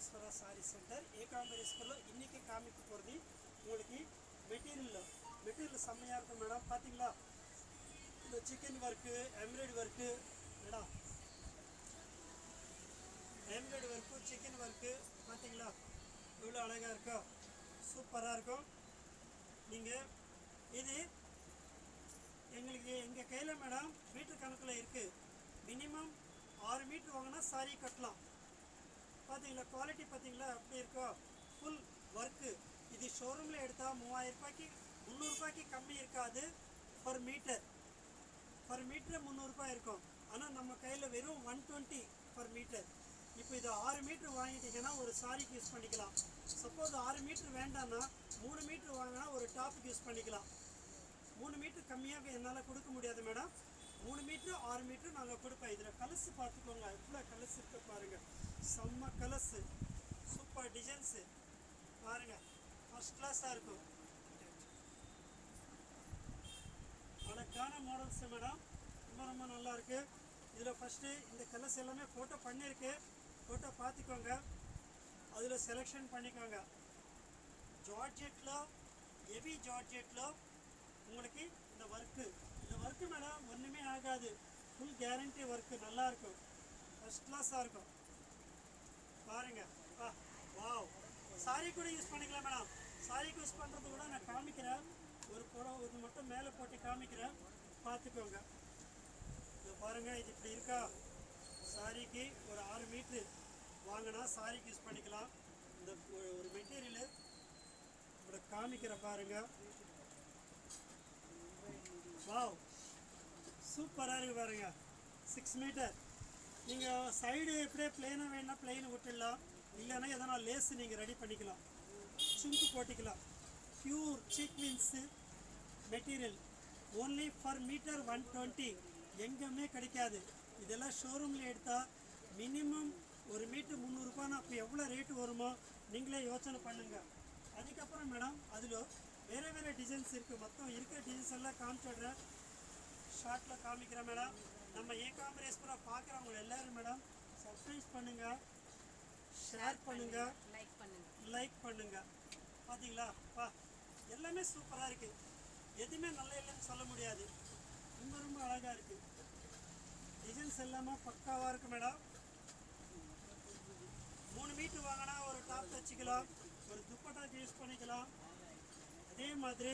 Ekambareswara sorry centre. ஏகாம்பரேஸ்வரில் இன்றைக்கி காமிக்க போகிறது உங்களுக்கு மெட்டீரியல் செம்மையாக இருக்கும் மேடம். பார்த்தீங்களா, இந்த chicken work, embroidery work madam, embroidery work, chicken work பார்த்தீங்களா, இவ்வளோ அழகாக இருக்கா, சூப்பராக இருக்கும். நீங்கள் இது எங்கள் கையில் மேடம் மீட்டர் கணக்கில் இருக்குது. மினிமம் 6 மீட்ரு வாங்கினா சாரி கட்டலாம். பார்த்தீங்களா, குவாலிட்டி பார்த்தீங்களா எப்படி இருக்கோ, ஃபுல் ஒர்க்கு. இது ஷோரூமில் எடுத்தால் 3000 ரூபாய்க்கு 300 ரூபாய்க்கு கம்மி இருக்காது. பர் மீட்டர் 300 ரூபாய் இருக்கும். ஆனால் நம்ம கையில் வெறும் 120 பர் மீட்டர். இப்போ இது 6 மீட்ரு வாங்கிட்டீங்கன்னா ஒரு சாரிக்கு யூஸ் பண்ணிக்கலாம். சப்போஸ் 6 மீட்ரு வேண்டாம்னா 3 மீட்ரு வாங்கினா ஒரு டாப்புக்கு யூஸ் பண்ணிக்கலாம். 3 மீட்ரு கம்மியாக என்னால் கொடுக்க முடியாது மேடம். 3 மீட்ரு 6 மீட்ரு நாங்கள் கொடுப்போம். இதில் கலர்ஸ் பார்த்துக்கோங்க, எவ்வளோ கலர்ஸ் இருக்கு பாருங்கள். செம்ம கலர்ஸு, சூப்பர் டிசைன்ஸு பாருங்கள், ஃபஸ்ட் கிளாஸாக இருக்கும். அழகான மாடல்ஸு மேடம், ரொம்ப நல்லாயிருக்கு. இதில் ஃபஸ்ட்டு இந்த கலர்ஸ் எல்லாமே ஃபோட்டோ பண்ணியிருக்கு, ஃபோட்டோ பார்த்துக்கோங்க, அதில் செலெக்ஷன் பண்ணிக்கோங்க. ஜார்ஜெட்டில், ஹெவி ஜார்ஜெட்டில் உங்களுக்கு இந்த ஒர்க்கு மேடம் ஒன்றுமே ஆகாது. ஃபுல் கேரண்டி ஒர்க்கு, நல்லாயிருக்கும், ஃபஸ்ட் கிளாஸாக இருக்கும் பாருங்கள். வாவ், சாரி கூட யூஸ் பண்ணிக்கலாம் மேடம். சாரிக்கு யூஸ் பண்ணுறது கூட நான் காமிக்கிறேன். ஒரு புடவை இது மட்டும் மேலே போட்டு காமிக்கிறேன், பார்த்துக்கோங்க. இது பாருங்கள், இது இப்படி இருக்கா. சாரிக்கு ஒரு 6 மீட்ரு வாங்கினா சாரிக்கு யூஸ் பண்ணிக்கலாம். இந்த ஒரு மெட்டீரியலு இப்படி காமிக்கிற பாருங்கள். வாவ், சூப்பராக இருக்குது பாருங்கள். 6 மீட்டர். நீங்கள் சைடு எப்படியே பிளெயினாக வேணுன்னா பிளெயின் விட்டுடலாம், இல்லைன்னா எதனா லேஸு நீங்கள் ரெடி பண்ணிக்கலாம், சுங்கு போட்டிக்கலாம். Pure sequence material, only per metre 120. எங்கேயுமே கிடைக்காது. இதெல்லாம் ஷோரூமில் எடுத்தால் மினிமம் ஒரு மீட்ரு 300 ரூபாய்னா அப்போ எவ்வளோ ரேட்டு வருமோ நீங்களே யோசனை பண்ணுங்கள். அதுக்கப்புறம் மேடம் அதில் வேறு டிசைன்ஸ் இருக்குது. மொத்தம் இருக்கிற டிசைன்ஸ் எல்லாம் காமிச்சிடுறேன், ஷார்ட்டில் காமிக்கிறேன் மேடம். நம்ம ஏகாம்பரேஸ்வரா பார்க்குறவங்க எல்லோரும் மேடம் சப்ஸ்கிரைப் பண்ணுங்கள், ஷேர் பண்ணுங்கள், லைக் பண்ணுங்கள். பார்த்தீங்களா எல்லாமே சூப்பராக இருக்குது. எதுவுமே நல்லா இல்லைன்னு சொல்ல முடியாது. ரொம்ப அழகாக இருக்குது. டிசைன்ஸ் எல்லாமே பக்காவாக இருக்குது மேடம். 3 மீட்ரு வாங்கினா ஒரு டாப் தைச்சிக்கலாம், ஒரு துப்பட்டாக்கு யூஸ் பண்ணிக்கலாம். அதே மாதிரி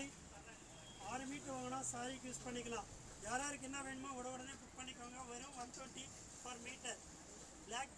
6 மீட்ரு வாங்கினா சாரிக்கு யூஸ் பண்ணிக்கலாம். யாருக்கு என்ன வேணுமோ உடனே புக் பண்ணிக்கோங்க. வெறும் 120 பர் மீட்டர். பிளாக்